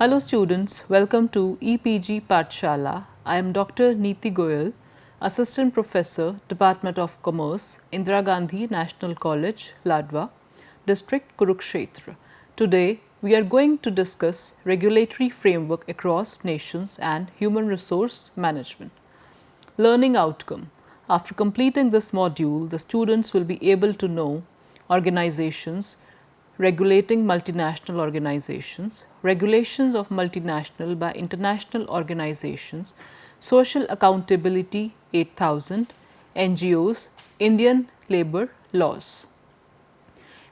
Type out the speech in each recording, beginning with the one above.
Hello students, welcome to EPG Pathshala. I am Dr. Neeti Goyal, Assistant Professor, Department of Commerce, Indira Gandhi National College, Ladwa, District Kurukshetra. Today, we are going to discuss regulatory framework across nations and human resource management. Learning outcome. After completing this module, the students will be able to know organizations, regulating multinational organizations, regulations of multinational by international organizations, social accountability 8000, NGOs, Indian labor laws.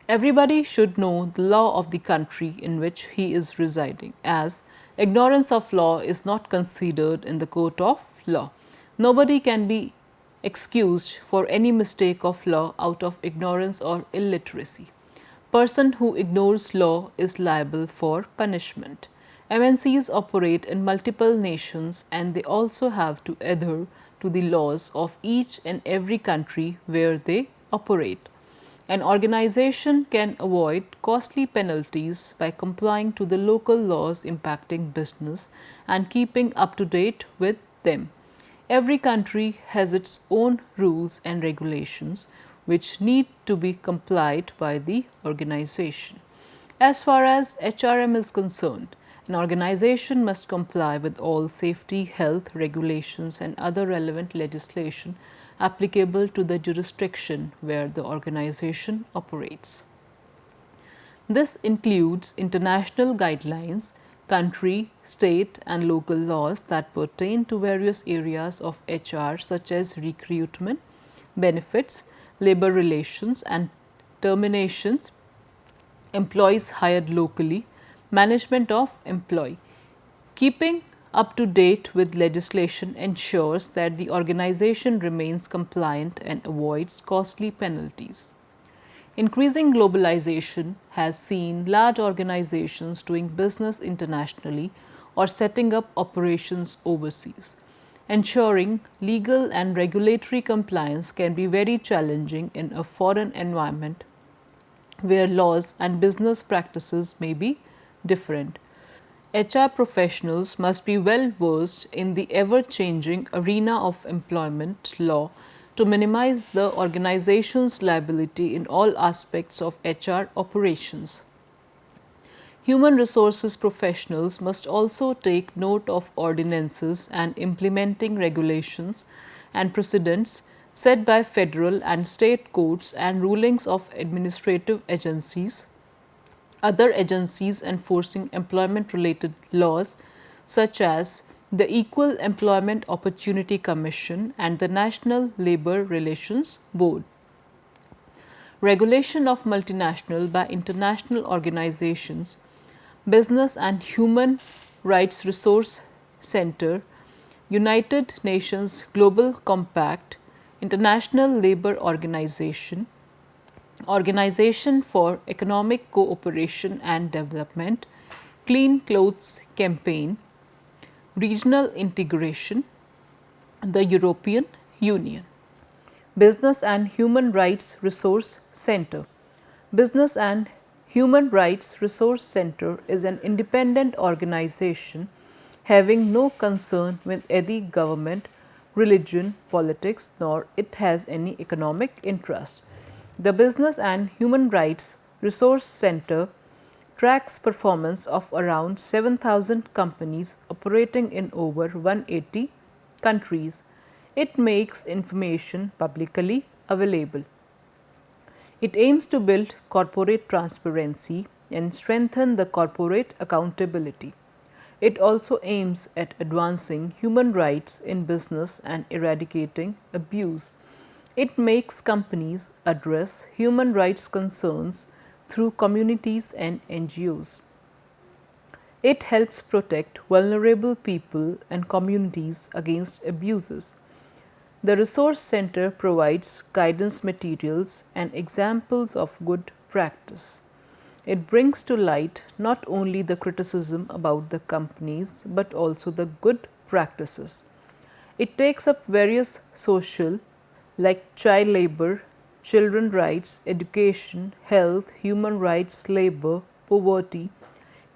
Everybody should know the law of the country in which he is residing, as ignorance of law is not considered in the court of law. Nobody can be excused for any mistake of law out of ignorance or illiteracy. Person who ignores law is liable for punishment. MNCs operate in multiple nations and they also have to adhere to the laws of each and every country where they operate. An organization can avoid costly penalties by complying to the local laws impacting business and keeping up to date with them. Every country has its own rules and regulations which need to be complied by the organization. As far as HRM is concerned, an organization must comply with all safety, health regulations and other relevant legislation applicable to the jurisdiction where the organization operates. This includes international guidelines, country, state and local laws that pertain to various areas of HR such as recruitment, benefits, labor relations and terminations, employees hired locally, management of employee. Keeping up to date with legislation ensures that the organization remains compliant and avoids costly penalties. Increasing globalization has seen large organizations doing business internationally or setting up operations overseas. Ensuring legal and regulatory compliance can be very challenging in a foreign environment where laws and business practices may be different. HR professionals must be well versed in the ever changing arena of employment law to minimize the organization's liability in all aspects of HR operations. Human resources professionals must also take note of ordinances and implementing regulations and precedents set by federal and state courts and rulings of administrative agencies, other agencies enforcing employment related laws such as the Equal Employment Opportunity Commission and the National Labor Relations Board. Regulation of multinational by international organizations, Business and Human Rights Resource Center, United Nations Global Compact, International Labour Organization, Organization for Economic Cooperation and Development, Clean Clothes Campaign, Regional Integration, the European Union. Business and Human Rights Resource Center. Business and Human Rights Resource Center is an independent organization having no concern with any government, religion, politics, nor it has any economic interest. The Business and Human Rights Resource Center tracks performance of around 7,000 companies operating in over 180 countries. It makes information publicly available. It aims to build corporate transparency and strengthen the corporate accountability. It also aims at advancing human rights in business and eradicating abuse. It makes companies address human rights concerns through communities and NGOs. It helps protect vulnerable people and communities against abuses. The Resource Center provides guidance materials and examples of good practice. It brings to light not only the criticism about the companies but also the good practices. It takes up various social like child labor, children rights, education, health, human rights, labor, poverty,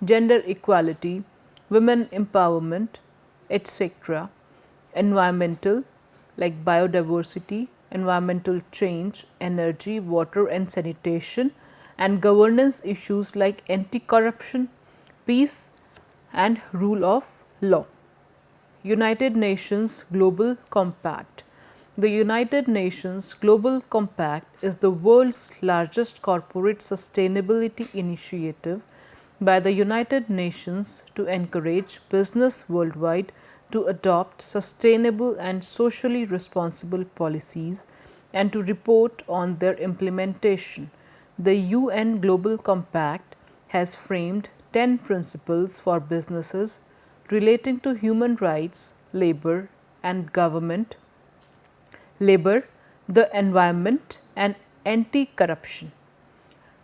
gender equality, women empowerment, etc., environmental like biodiversity, environmental change, energy, water and sanitation, and governance issues like anti-corruption, peace and rule of law. United Nations Global Compact. The United Nations Global Compact is the world's largest corporate sustainability initiative by the United Nations to encourage business worldwide to adopt sustainable and socially responsible policies and to report on their implementation. The UN Global Compact has framed 10 principles for businesses relating to human rights, labor and government, labor, the environment and anti-corruption.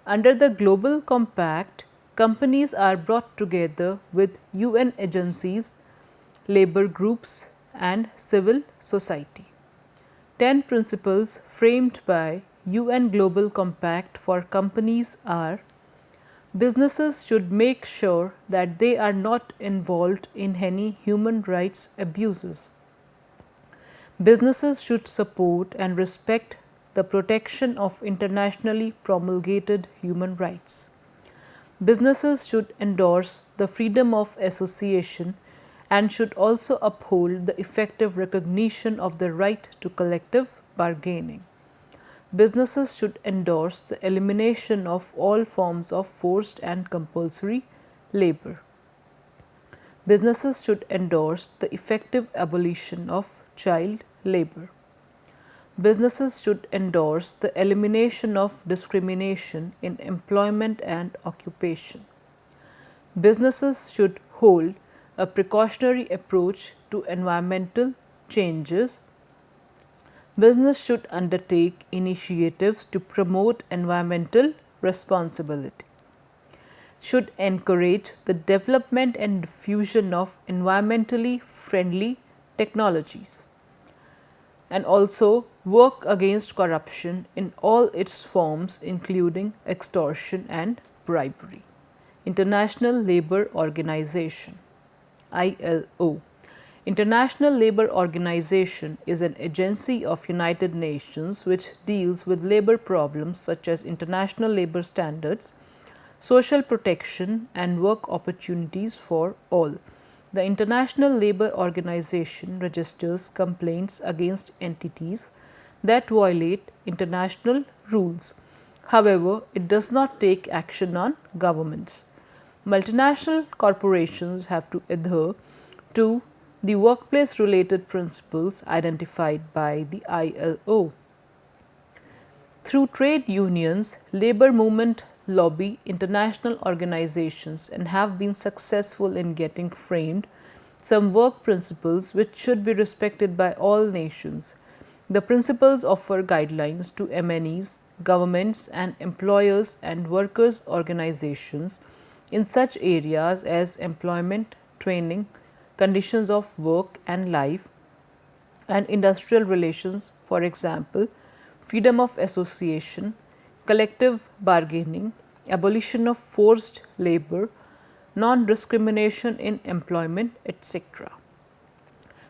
Under the Global Compact, companies are brought together with UN agencies, labor groups and civil society. 10 principles framed by UN Global Compact for companies are: businesses should make sure that they are not involved in any human rights abuses. Businesses should support and respect the protection of internationally promulgated human rights. Businesses should endorse the freedom of association and should also uphold the effective recognition of the right to collective bargaining. Businesses should endorse the elimination of all forms of forced and compulsory labor. Businesses should endorse the effective abolition of child labor. Businesses should endorse the elimination of discrimination in employment and occupation. Businesses should hold a precautionary approach to environmental changes. Business should undertake initiatives to promote environmental responsibility. Should encourage the development and diffusion of environmentally friendly technologies, and also work against corruption in all its forms, including extortion and bribery. International Labour Organization (ILO). International Labour Organization is an agency of United Nations which deals with labor problems such as international labor standards, social protection and work opportunities for all. The International Labour Organization registers complaints against entities that violate international rules. However, it does not take action on governments. Multinational corporations have to adhere to the workplace related principles identified by the ILO. Through trade unions, labor movement lobby international organizations and have been successful in getting framed some work principles which should be respected by all nations. The principles offer guidelines to MNEs, governments and employers and workers organizations in such areas as employment, training, conditions of work and life, and industrial relations, for example, freedom of association, collective bargaining, abolition of forced labor, non-discrimination in employment, etc.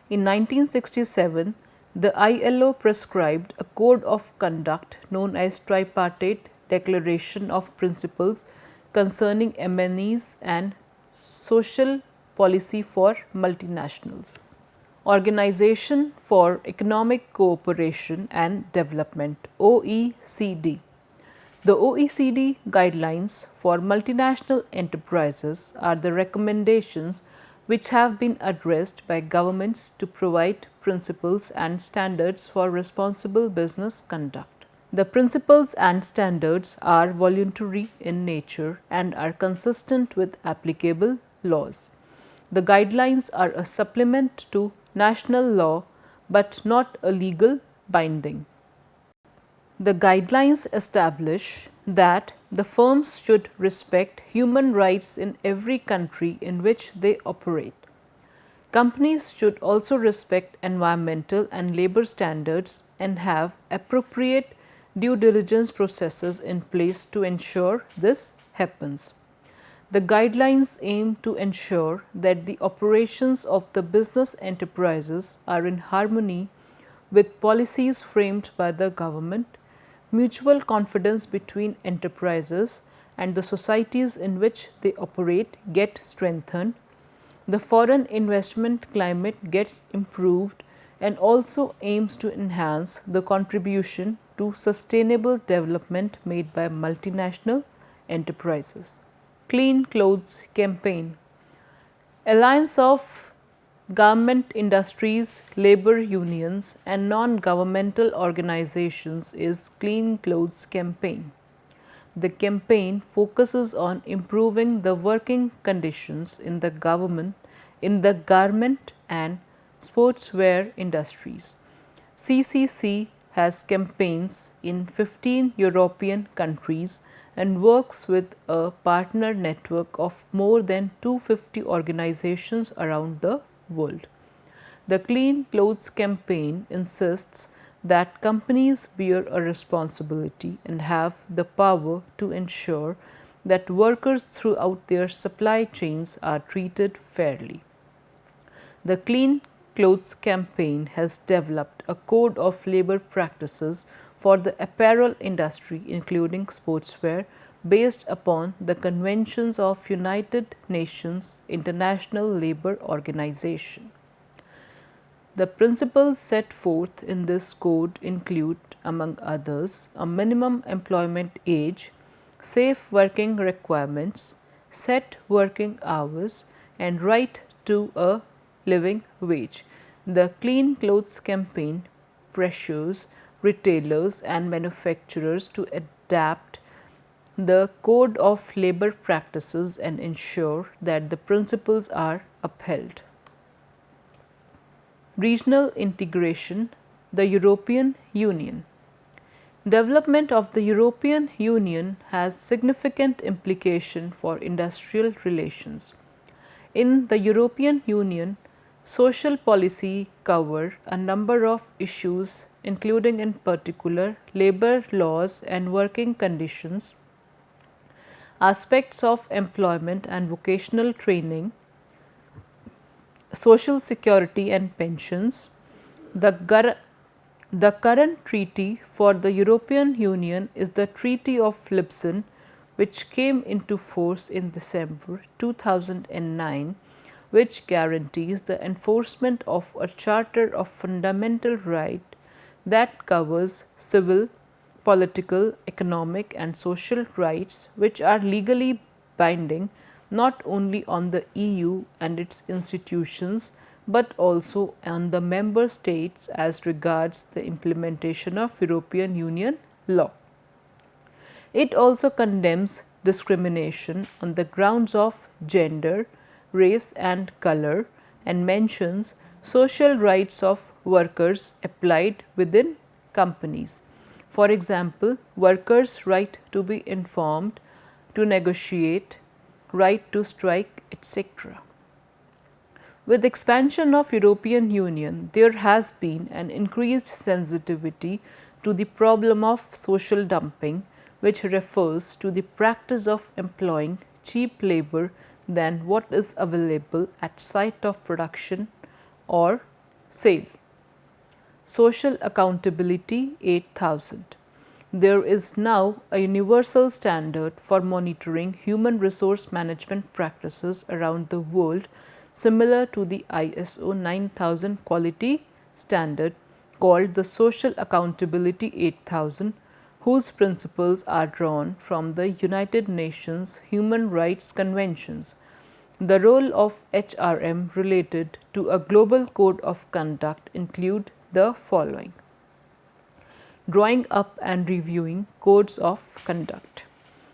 In 1967, the ILO prescribed a code of conduct known as Tripartite Declaration of Principles concerning MNEs and social policy for multinationals. Organization for Economic Cooperation and Development (OECD). The OECD guidelines for multinational enterprises are the recommendations which have been addressed by governments to provide principles and standards for responsible business conduct. The principles and standards are voluntary in nature and are consistent with applicable laws. The guidelines are a supplement to national law but not a legal binding. The guidelines establish that the firms should respect human rights in every country in which they operate. Companies should also respect environmental and labor standards and have appropriate due diligence processes in place to ensure this happens. The guidelines aim to ensure that the operations of the business enterprises are in harmony with policies framed by the government. Mutual confidence between enterprises and the societies in which they operate get strengthened. The foreign investment climate gets improved and also aims to enhance the contribution to sustainable development made by multinational enterprises. Clean Clothes Campaign. Alliance of garment industries, labor unions and non-governmental organizations is Clean Clothes Campaign. The campaign focuses on improving the working conditions in the garment and sportswear industries. CCC has campaigns in 15 European countries and works with a partner network of more than 250 organizations around the world. The Clean Clothes Campaign insists that companies bear a responsibility and have the power to ensure that workers throughout their supply chains are treated fairly. The Clean Clothes Campaign has developed a code of labor practices for the apparel industry, including sportswear, based upon the conventions of United Nations International Labour Organization. The principles set forth in this code include, among others, a minimum employment age, safe working requirements, set working hours, and right to a living wage. The Clean Clothes Campaign pressures retailers and manufacturers to adapt the code of labor practices and ensure that the principles are upheld. Regional integration, the European Union. Development of the European Union has significant implication for industrial relations. In the European Union, social policy cover a number of issues including in particular labor laws and working conditions, aspects of employment and vocational training, social security and pensions. The current treaty for the European Union is the Treaty of Lisbon, which came into force in December 2009, which guarantees the enforcement of a Charter of Fundamental Rights that covers civil, political, economic and social rights which are legally binding not only on the EU and its institutions but also on the member states as regards the implementation of European Union law. It also condemns discrimination on the grounds of gender, race and color and mentions social rights of workers applied within companies. For example, workers' right to be informed, to negotiate, right to strike, etc. With expansion of European Union, there has been an increased sensitivity to the problem of social dumping, which refers to the practice of employing cheap labor than what is available at site of production or sale. Social Accountability 8000. There is now a universal standard for monitoring human resource management practices around the world, similar to the ISO 9000 quality standard called the Social Accountability 8000, whose principles are drawn from the United Nations Human Rights Conventions. The role of HRM related to a global code of conduct include the following: drawing up and reviewing codes of conduct,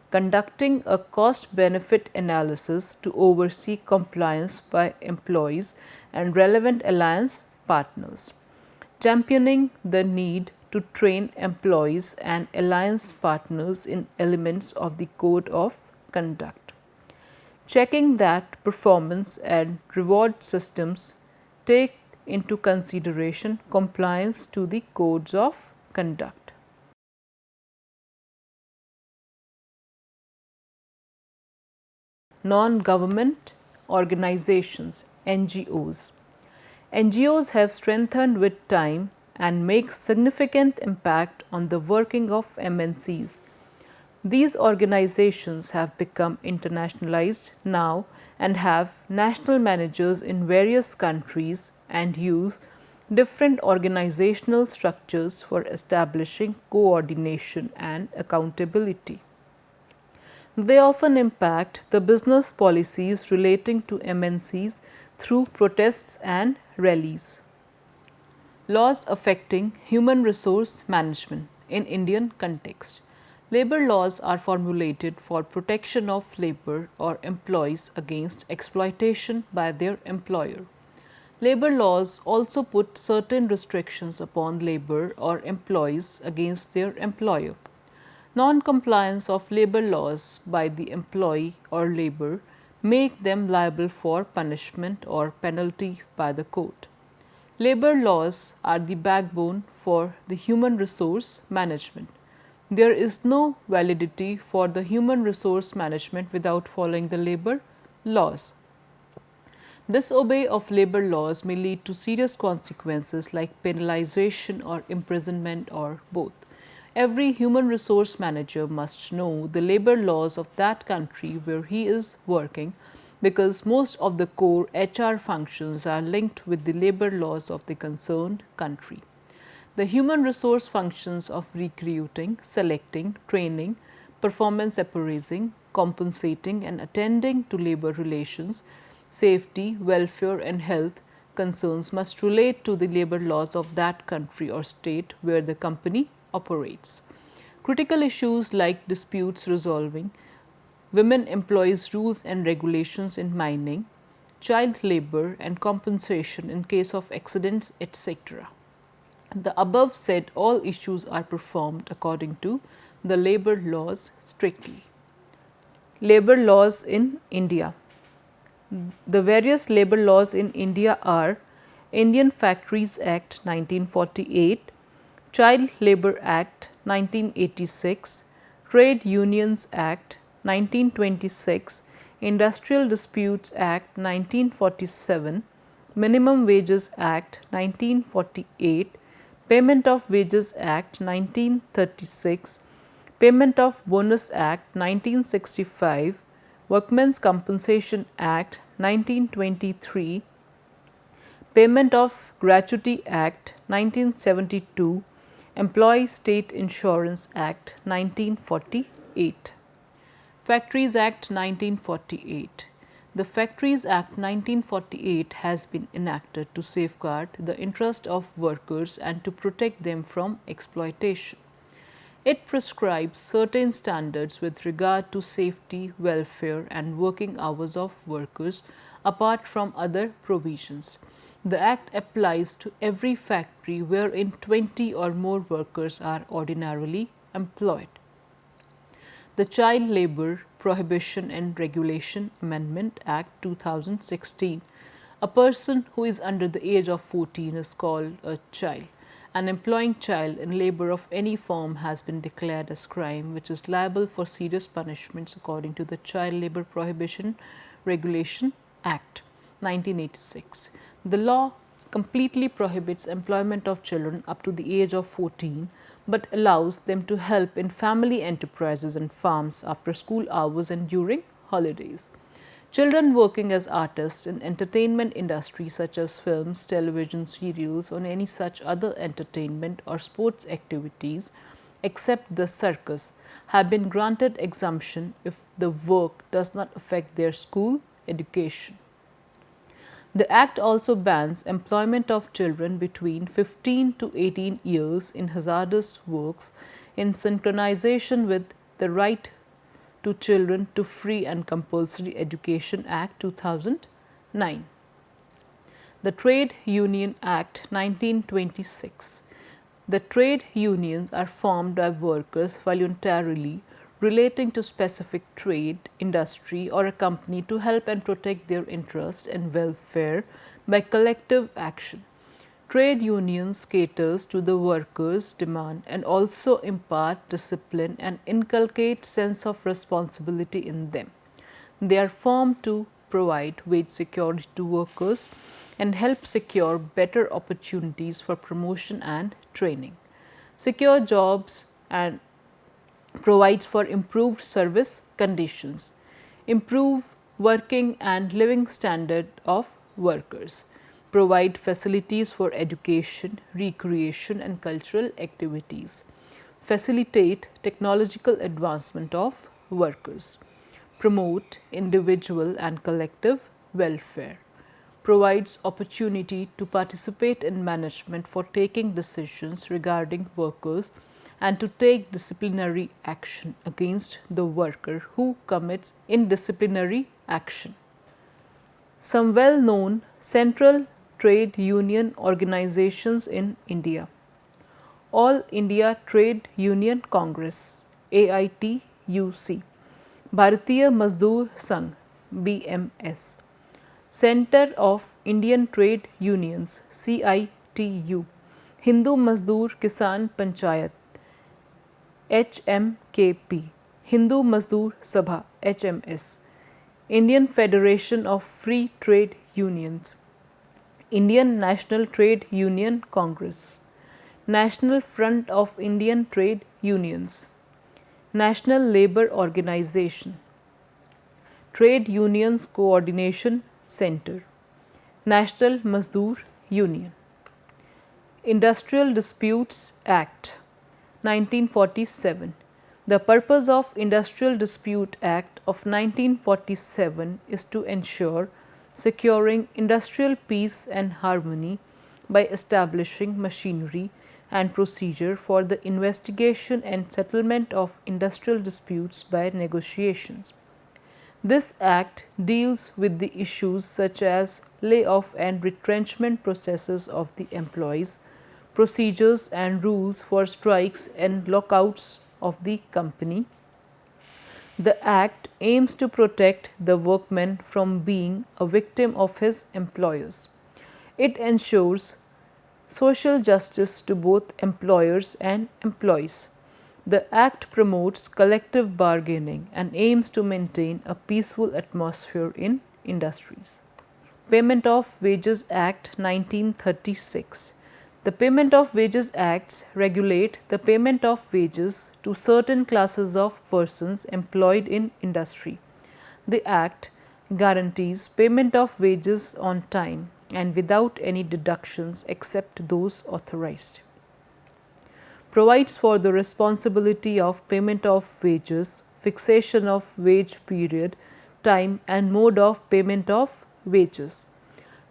conducting a cost-benefit analysis to oversee compliance by employees and relevant alliance partners, championing the need to train employees and alliance partners in elements of the code of conduct, checking that performance and reward systems take into consideration compliance to the codes of conduct. non-government organizations (NGOs). NGOs have strengthened with time and make significant impact on the working of MNCs. These organizations have become internationalized now and have national managers in various countries and use different organizational structures for establishing coordination and accountability. They often impact the business policies relating to MNCs through protests and rallies. Laws affecting human resource management in Indian context. Labor laws are formulated for protection of labor or employees against exploitation by their employer. Labor laws also put certain restrictions upon labor or employees against their employer. Non-compliance of labor laws by the employee or labor make them liable for punishment or penalty by the court. Labor laws are the backbone for the human resource management. There is no validity for the human resource management without following the labor laws. Disobey of labor laws may lead to serious consequences like penalization or imprisonment or both. Every human resource manager must know the labor laws of that country where he is working because most of the core HR functions are linked with the labor laws of the concerned country. The human resource functions of recruiting, selecting, training, performance appraising, compensating and attending to labor relations, safety, welfare and health concerns must relate to the labor laws of that country or state where the company operates. Critical issues like disputes resolving, women employees rules and regulations in mining, child labor and compensation in case of accidents, etc. The above said all issues are performed according to the labor laws strictly. Labor laws in India. The various labor laws in India are Indian Factories Act 1948, Child Labour Act 1986, Trade Unions Act 1926, Industrial Disputes Act 1947, Minimum Wages Act 1948, Payment of Wages Act 1936, Payment of Bonus Act 1965, Workmen's Compensation Act 1923, Payment of Gratuity Act 1972, Employee State Insurance Act 1948. Factories Act 1948. The Factories Act 1948 has been enacted to safeguard the interest of workers and to protect them from exploitation. It prescribes certain standards with regard to safety, welfare and working hours of workers apart from other provisions. The Act applies to every factory wherein 20 or more workers are ordinarily employed. The Child Labour Prohibition and Regulation Amendment Act 2016. A person who is under the age of 14 is called a child. An employing child in labour of any form has been declared as crime which is liable for serious punishments according to the Child Labour Prohibition Regulation Act 1986. The law completely prohibits employment of children up to the age of 14 but allows them to help in family enterprises and farms after school hours and during holidays. Children working as artists in entertainment industry such as films, television serials or any such other entertainment or sports activities except the circus have been granted exemption if the work does not affect their school education. The Act also bans employment of children between 15 to 18 years in hazardous works in synchronization with the Right to Children to Free and Compulsory Education Act 2009. The Trade Union Act 1926. The trade unions are formed by workers voluntarily relating to specific trade, industry or a company to help and protect their interests and welfare by collective action. Trade unions caters to the workers' demand and also impart discipline and inculcate sense of responsibility in them. They are formed to provide wage security to workers and help secure better opportunities for promotion and training. Secure jobs and provides for improved service conditions, improve working and living standard of workers, provide facilities for education, recreation and cultural activities, facilitate technological advancement of workers, promote individual and collective welfare, provides opportunity to participate in management for taking decisions regarding workers and to take disciplinary action against the worker who commits indisciplinary action. Some well known central trade union organizations in India: All India Trade Union Congress AITUC, Bharatiya Mazdoor Sangh BMS, Center of Indian Trade Unions CITU, Hindu Mazdoor Kisan Panchayat HMKP, Hindu Mazdoor Sabha HMS, Indian Federation of Free Trade Unions, Indian National Trade Union Congress, National Front of Indian Trade Unions, National Labour Organization, Trade Unions Coordination Center, National Mazdoor Union. Industrial Disputes Act 1947. The purpose of Industrial Dispute Act of 1947 is to ensure securing industrial peace and harmony by establishing machinery and procedure for the investigation and settlement of industrial disputes by negotiations. This act deals with the issues such as layoff and retrenchment processes of the employees, procedures and rules for strikes and lockouts of the company. The Act aims to protect the workman from being a victim of his employers. It ensures social justice to both employers and employees. The Act promotes collective bargaining and aims to maintain a peaceful atmosphere in industries. Payment of Wages Act 1936. The Payment of Wages Acts regulate the payment of wages to certain classes of persons employed in industry. The Act guarantees payment of wages on time and without any deductions except those authorized. Provides for the responsibility of payment of wages, fixation of wage period, time and mode of payment of wages.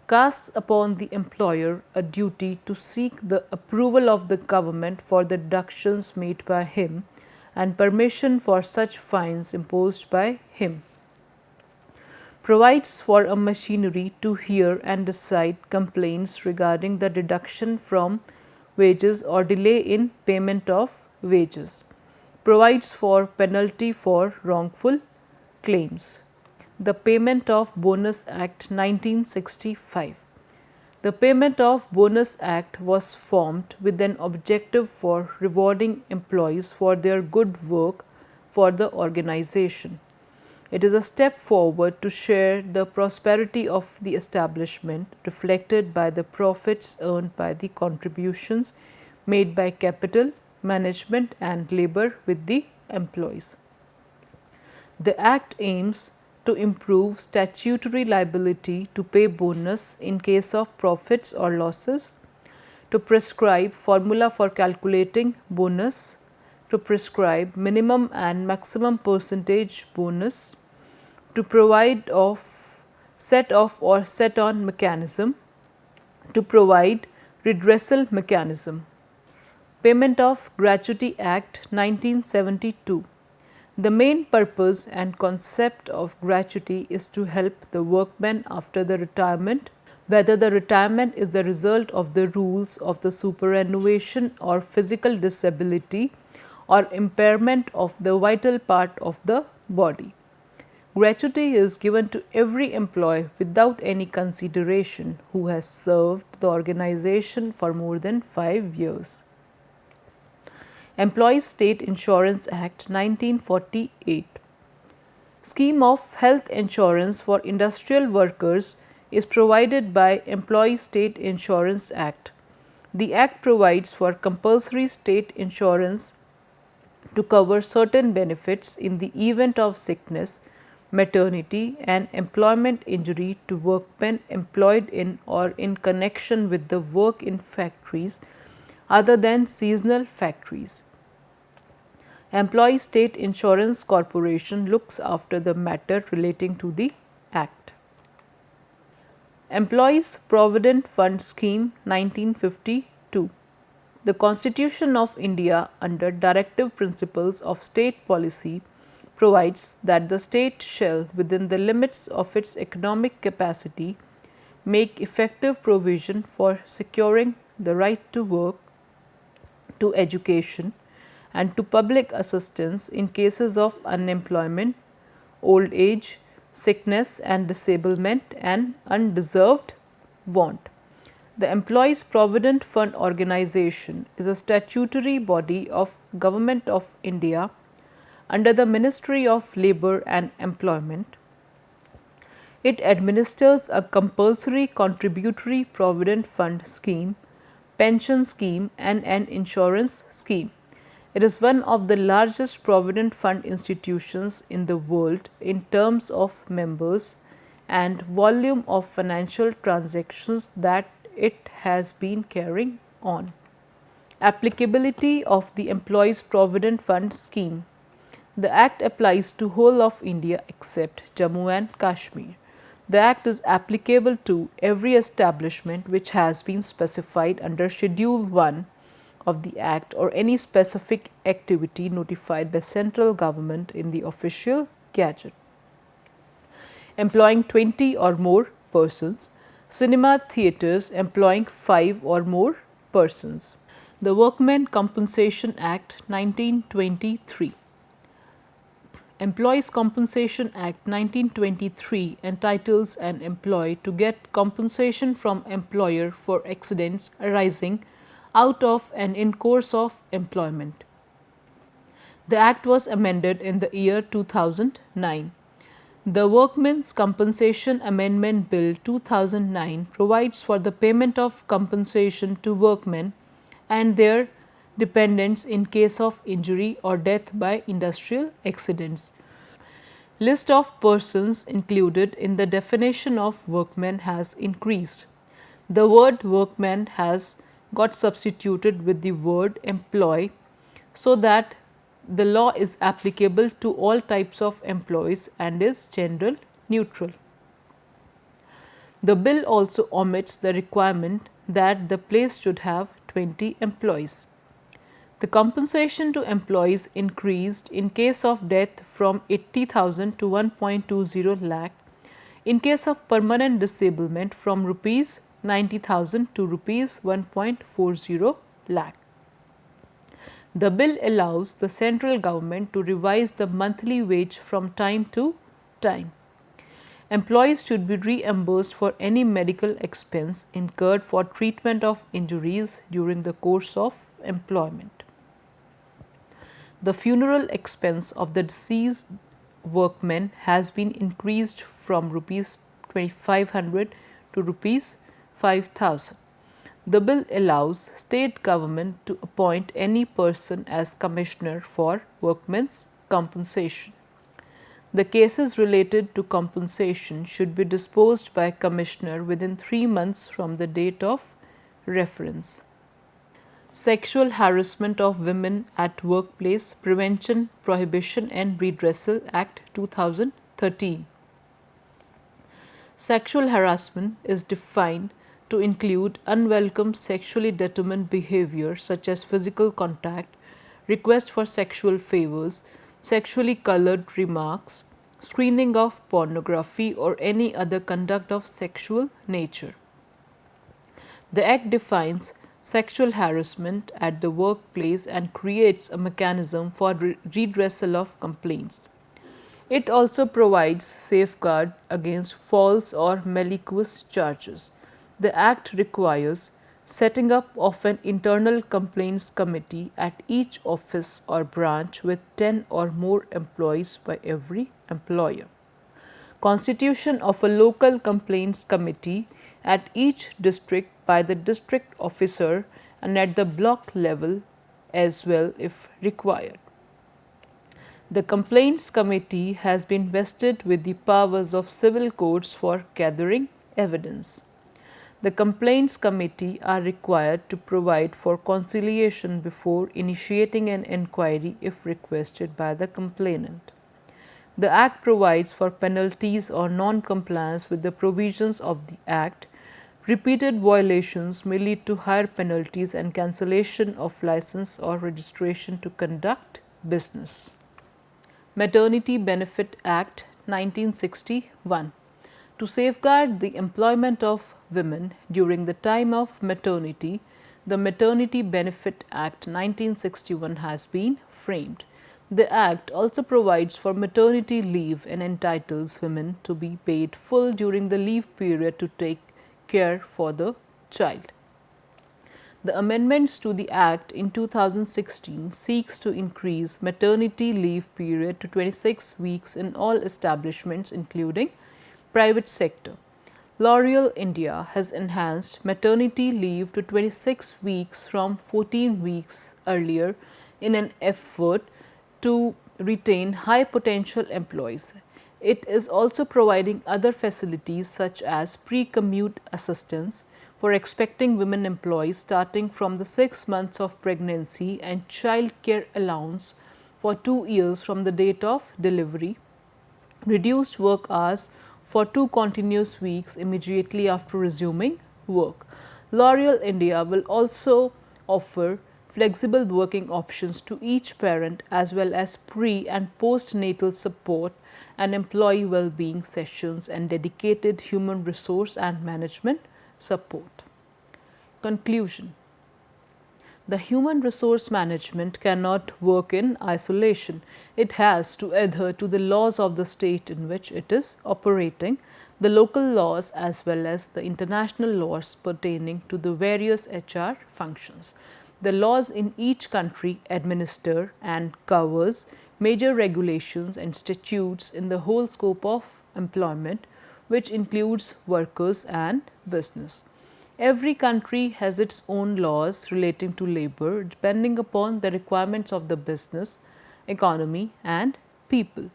Casts upon the employer a duty to seek the approval of the government for the deductions made by him and permission for such fines imposed by him. Provides for a machinery to hear and decide complaints regarding the deduction from wages or delay in payment of wages. Provides for penalty for wrongful claims. The Payment of Bonus Act 1965. The Payment of Bonus Act was formed with an objective for rewarding employees for their good work for the organization. It is a step forward to share the prosperity of the establishment reflected by the profits earned by the contributions made by capital, management and labor with the employees. The Act aims to improve statutory liability to pay bonus in case of profits or losses, to prescribe formula for calculating bonus, to prescribe minimum and maximum percentage bonus, to provide of set off or set on mechanism, to provide redressal mechanism. Payment of Gratuity Act 1972. The main purpose and concept of gratuity is to help the workman after the retirement, whether the retirement is the result of the rules of the superannuation or physical disability or impairment of the vital part of the body. Gratuity is given to every employee without any consideration who has served the organization for more than 5 years. Employees State Insurance Act 1948. Scheme of health insurance for industrial workers is provided by Employee State Insurance Act. The Act provides for compulsory state insurance to cover certain benefits in the event of sickness, maternity, and employment injury to workmen employed in or in connection with the work in factories other than seasonal factories. Employee State Insurance Corporation looks after the matter relating to the Act. Employees Provident Fund Scheme 1952. The Constitution of India, under Directive Principles of State Policy, provides that the state shall, within the limits of its economic capacity, make effective provision for securing the right to work, to education, and to public assistance in cases of unemployment, old age, sickness and disablement, and undeserved want. The Employees Provident Fund Organization is a statutory body of Government of India under the Ministry of Labour and Employment. It administers a compulsory contributory provident fund scheme, pension scheme, and an insurance scheme. It is one of the largest provident fund institutions in the world in terms of members and volume of financial transactions that it has been carrying on. Applicability of the Employees Provident Fund Scheme. The Act applies to whole of India except Jammu and Kashmir. The Act is applicable to every establishment which has been specified under Schedule 1 of the Act or any specific activity notified by central government in the official gazette. Employing 20 or more persons, cinema theatres employing 5 or more persons. The Workmen Compensation Act 1923. Employees Compensation Act 1923 entitles an employee to get compensation from employer for accidents arising out of and in course of employment. The Act was amended in the year 2009. The Workmen's Compensation Amendment Bill 2009 provides for the payment of compensation to workmen and their dependents in case of injury or death by industrial accidents. List of persons included in the definition of workmen has increased. The word workman has got substituted with the word employee so that the law is applicable to all types of employees and is gender neutral. The bill also omits the requirement that the place should have 20 employees. The compensation to employees increased in case of death from 80,000 to 1.20 lakh, in case of permanent disablement from rupees 90,000 to rupees 1.40 lakh. The bill allows the central government to revise the monthly wage from time to time. Employees should be reimbursed for any medical expense incurred for treatment of injuries during the course of employment. The funeral expense of the deceased workmen has been increased from rupees 2,500 to rupees 5,000. The bill allows state government to appoint any person as commissioner for workmen's compensation. The cases related to compensation should be disposed by commissioner within 3 months from the date of reference. Sexual Harassment of Women at Workplace Prevention, Prohibition and Redressal Act 2013. Sexual harassment is defined to include unwelcome sexually determined behavior such as physical contact, request for sexual favors, sexually colored remarks, screening of pornography or any other conduct of sexual nature. The Act defines sexual harassment at the workplace and creates a mechanism for redressal of complaints. It also provides safeguard against false or malicious charges. The Act requires setting up of an internal complaints committee at each office or branch with 10 or more employees by every employer. Constitution of a local complaints committee at each district by the district officer and at the block level as well if required. The complaints committee has been vested with the powers of civil courts for gathering evidence. The complaints committee are required to provide for conciliation before initiating an inquiry if requested by the complainant. The Act provides for penalties or non-compliance with the provisions of the Act. Repeated violations may lead to higher penalties and cancellation of license or registration to conduct business. Maternity Benefit Act 1961. To safeguard the employment of women during the time of maternity, the Maternity Benefit Act 1961 has been framed. The Act also provides for maternity leave and entitles women to be paid full during the leave period to take care for the child. The amendments to the Act in 2016 seeks to increase maternity leave period to 26 weeks in all establishments including private sector. L'Oreal India has enhanced maternity leave to 26 weeks from 14 weeks earlier in an effort to retain high potential employees. It is also providing other facilities such as pre-commute assistance for expecting women employees starting from the 6 months of pregnancy and child care allowance for 2 years from the date of delivery, reduced work hours for 2 continuous weeks immediately after resuming work. L'Oreal India will also offer flexible working options to each parent as well as pre- and postnatal support and employee well-being sessions and dedicated human resource and management support. Conclusion. The human resource management cannot work in isolation. It has to adhere to the laws of the state in which it is operating, the local laws as well as the international laws pertaining to the various HR functions. The laws in each country administer and covers major regulations and statutes in the whole scope of employment, which includes workers and business. Every country has its own laws relating to labor depending upon the requirements of the business, economy and people.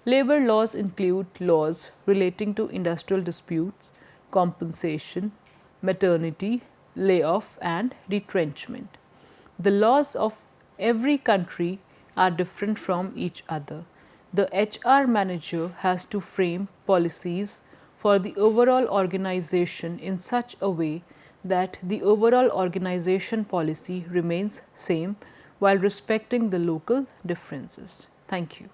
Labor laws include laws relating to industrial disputes, compensation, maternity, layoff and retrenchment. The laws of every country are different from each other. The HR manager has to frame policies for the overall organization in such a way that the overall organization policy remains same while respecting the local differences. Thank you.